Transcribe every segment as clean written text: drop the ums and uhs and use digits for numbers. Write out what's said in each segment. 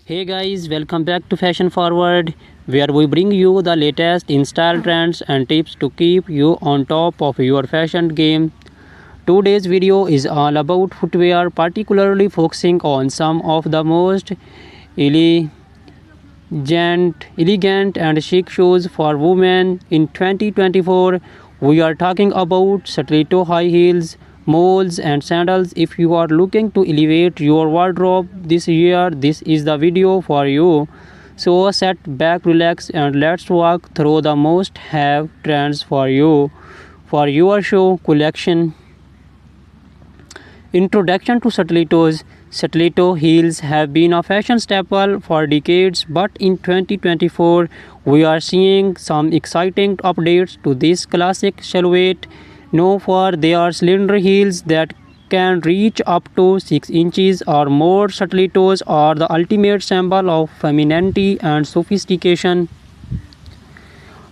Hey guys, welcome back to Fashion Forward, where we bring you the latest in style trends and tips to keep you on top of your fashion game. Today's video is all about footwear, particularly focusing on some of the most elegant, elegant and chic shoes for women in 2024. We are talking about stiletto high heels, moles, and sandals. If you are looking to elevate your wardrobe this year, this is the video for you. So sit back, relax, and let's walk through the most have trends for you for your show collection. Introduction to stilettos. Stiletto heels have been a fashion staple for decades, but in 2024 we are seeing some exciting updates to this classic silhouette. Known for their slender heels that can reach up to 6 inches or more, stilettos are the ultimate symbol of femininity and sophistication.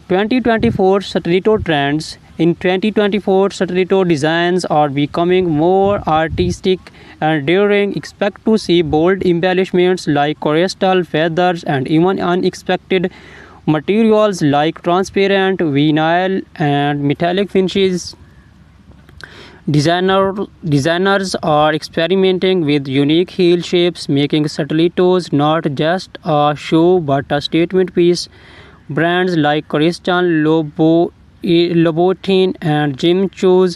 2024 stiletto trends. In 2024, stiletto designs are becoming more artistic and daring. Expect to see bold embellishments like crystal feathers and even unexpected materials like transparent vinyl and metallic finishes. Designers are experimenting with unique heel shapes, making stilettos not just a shoe but a statement piece. Brands like Christian Louboutin and Jimmy Choo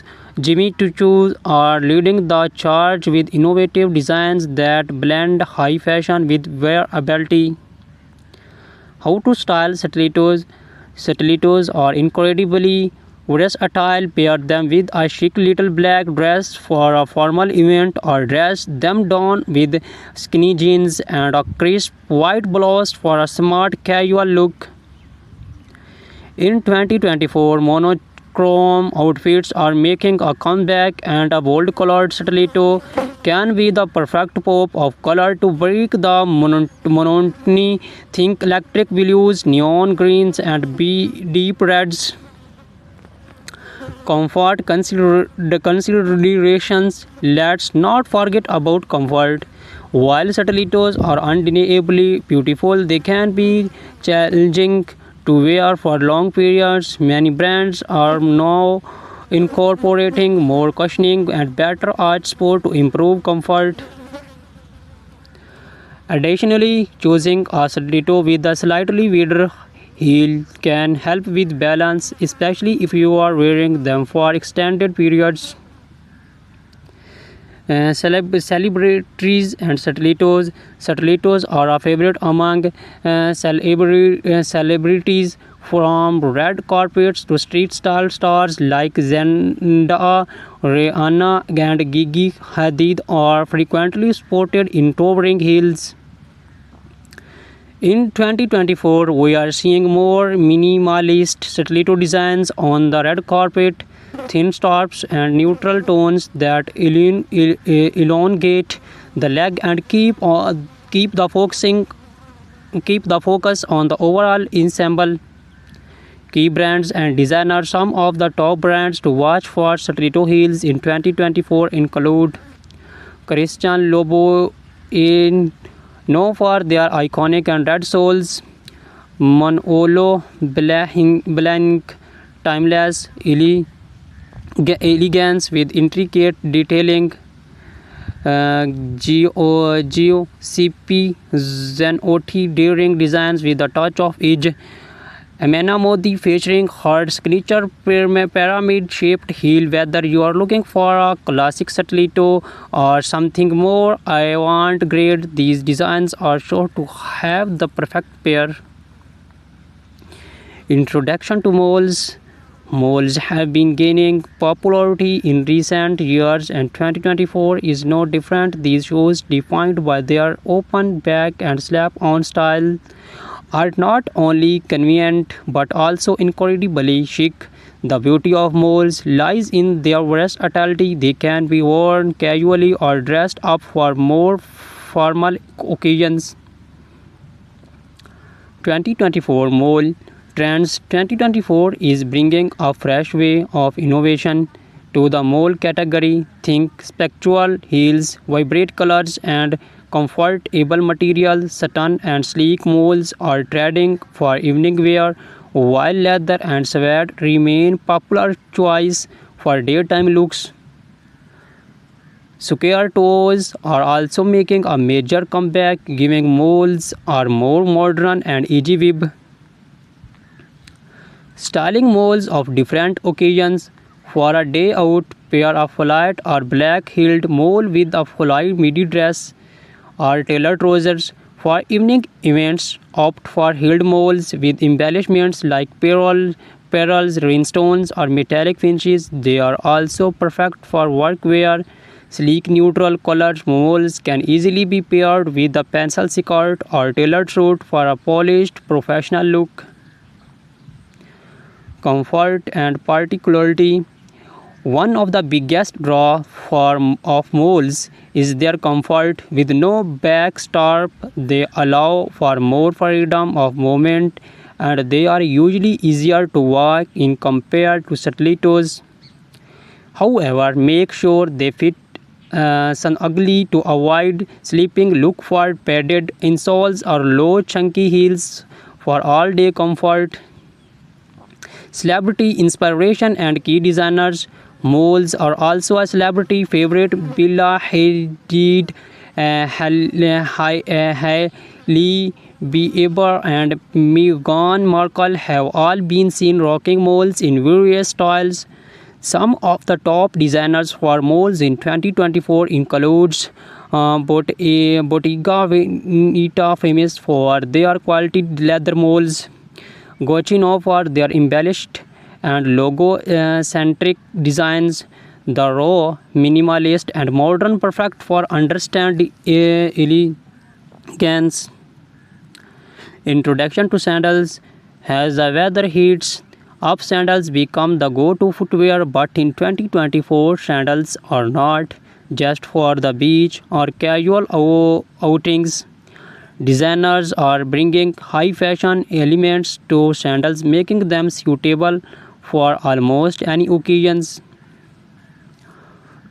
are leading the charge with innovative designs that blend high fashion with wearability. How to style stilettos? Stilettos are incredibly versatile. Pair them with a chic little black dress for a formal event, or dress them down with skinny jeans and a crisp white blouse for a smart casual look. In 2024, monochrome outfits are making a comeback, and a bold colored stiletto can be the perfect pop of color to break the monotony. Think electric blues, neon greens, and deep reds. Comfort considerations. Let's not forget about comfort. While stilettos are undeniably beautiful, they can be challenging to wear for long periods. Many brands are now incorporating more cushioning and better arch support to improve comfort. Additionally, choosing a stiletto with a slightly wider heel can help with balance, especially if you are wearing them for extended periods. Celebrities and stilettos. Stilettos are a favorite among celebrities, from red carpets to street style stars like Zendaya, Rihanna, and Gigi Hadid are frequently sported in towering heels. In 2024, we are seeing more minimalist stiletto designs on the red carpet, thin straps and neutral tones that elongate the leg and keep the focus on the overall ensemble. Key brands and designers. Some of the top brands to watch for stiletto heels in 2024 include Christian Louboutin, known for their iconic and red soles; Manolo Blahnik, timeless elegance with intricate detailing; GOCP Zenotti, daring designs with a touch of edge; Amena Modi, featuring her signature pyramid-shaped heel. Whether you are looking for a classic stiletto or something more avant-garde, these designs are sure to have the perfect pair. Introduction to moles. Moles have been gaining popularity in recent years, and 2024 is no different. These shoes, defined by their open back and slap-on style, are not only convenient but also incredibly chic. The beauty of moles lies in their versatility. They can be worn casually or dressed up for more formal occasions. 2024 Mole Trends. 2024 is bringing a fresh way of innovation to the mole category. Think spectral heels, vibrant colors, and comfortable material, satin and sleek moles are trending for evening wear, while leather and suede remain popular choice for daytime looks. Square toes are also making a major comeback, giving moles are more modern and easy weave. Styling moles of different occasions. For a day out, pair a flat or black-heeled mole with a full midi dress or tailored trousers. For evening events, opt for heeled moles with embellishments like pearls, rhinestones, or metallic finishes. They are also perfect for workwear. Sleek neutral colored moles can easily be paired with a pencil skirt or tailored suit for a polished professional look. Comfort and particularity. One of the biggest draw of moles is their comfort. With no back strap, they allow for more freedom of movement and they are usually easier to walk in compared to stilettos. However, make sure they fit snugly to avoid slipping. Look for padded insoles or low chunky heels for all-day comfort. Celebrity inspiration and key designers. Moles are also a celebrity favorite. Bella Hadid, Hailey Bieber, and Meghan Markle have all been seen rocking moles in various styles. Some of the top designers for moles in 2024 includes Bottega Veneta, famous for their quality leather moles. Gucci for their embellished and logo-centric designs. The raw, minimalist, and modern, perfect for understand elegance. Introduction to sandals. As the weather heats up, sandals become the go-to footwear, but in 2024, sandals are not just for the beach or casual outings. Designers are bringing high fashion elements to sandals, making them suitable for almost any occasions.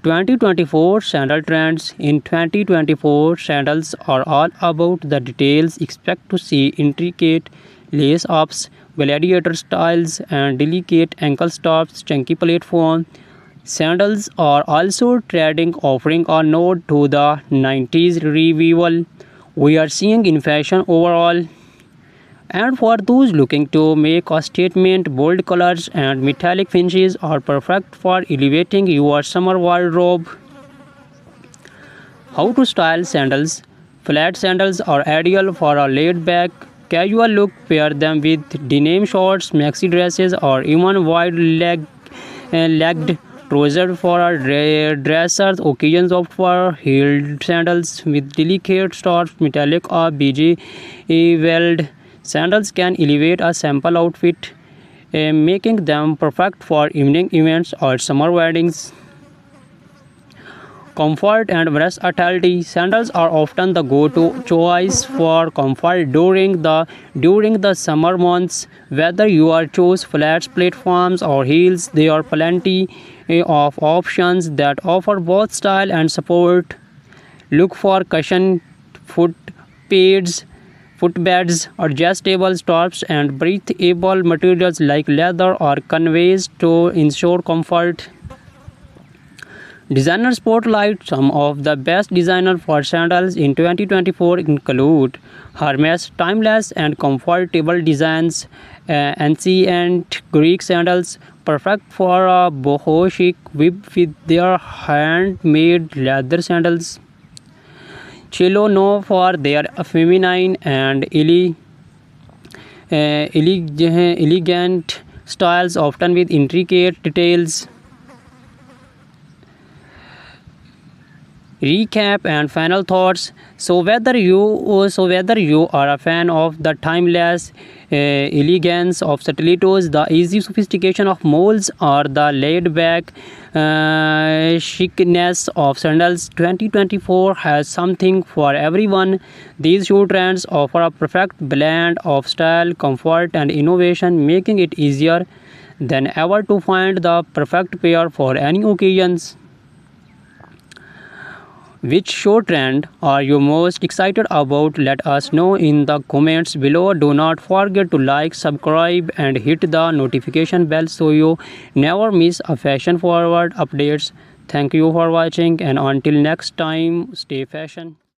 2024 sandal trends. In 2024, sandals are all about the details. Expect to see intricate lace ups, gladiator styles, and delicate ankle stops, chunky platform. Sandals are also trending, offering a nod to the 90s revival we are seeing in fashion overall. And for those looking to make a statement, bold colors and metallic finishes are perfect for elevating your summer wardrobe. How to style sandals. Flat sandals are ideal for a laid-back, casual look. Pair them with denim shorts, maxi dresses, or even wide-legged trousers for a dressers. Occasions opt for heeled sandals with delicate straps, metallic or beige weld. Sandals can elevate a simple outfit, making them perfect for evening events or summer weddings. Comfort and versatility. Sandals are often the go-to choice for comfort during the summer months. Whether you are choose flats, platforms, or heels, there are plenty of options that offer both style and support. Look for cushion foot pads, footbeds, adjustable straps, and breathable materials like leather or canvas to ensure comfort. Designer spotlight. Some of the best designers for sandals in 2024 include Hermes. Timeless and comfortable designs. Ancient Greek sandals, perfect for a boho chic with their handmade leather sandals. Cello known for their feminine and elegant styles, often with intricate details. Recap and final thoughts. So whether you are a fan of the timeless elegance of stilettos, the easy sophistication of molds, or the laid-back chicness of sandals, 2024 has something for everyone. These shoe trends offer a perfect blend of style, comfort, and innovation, making it easier than ever to find the perfect pair for any occasions. Which show trend are you most excited about? Let us know in the comments below. Do not forget to like, subscribe and hit the notification bell so you never miss a fashion forward updates. Thank you for watching and until next time, stay fashion.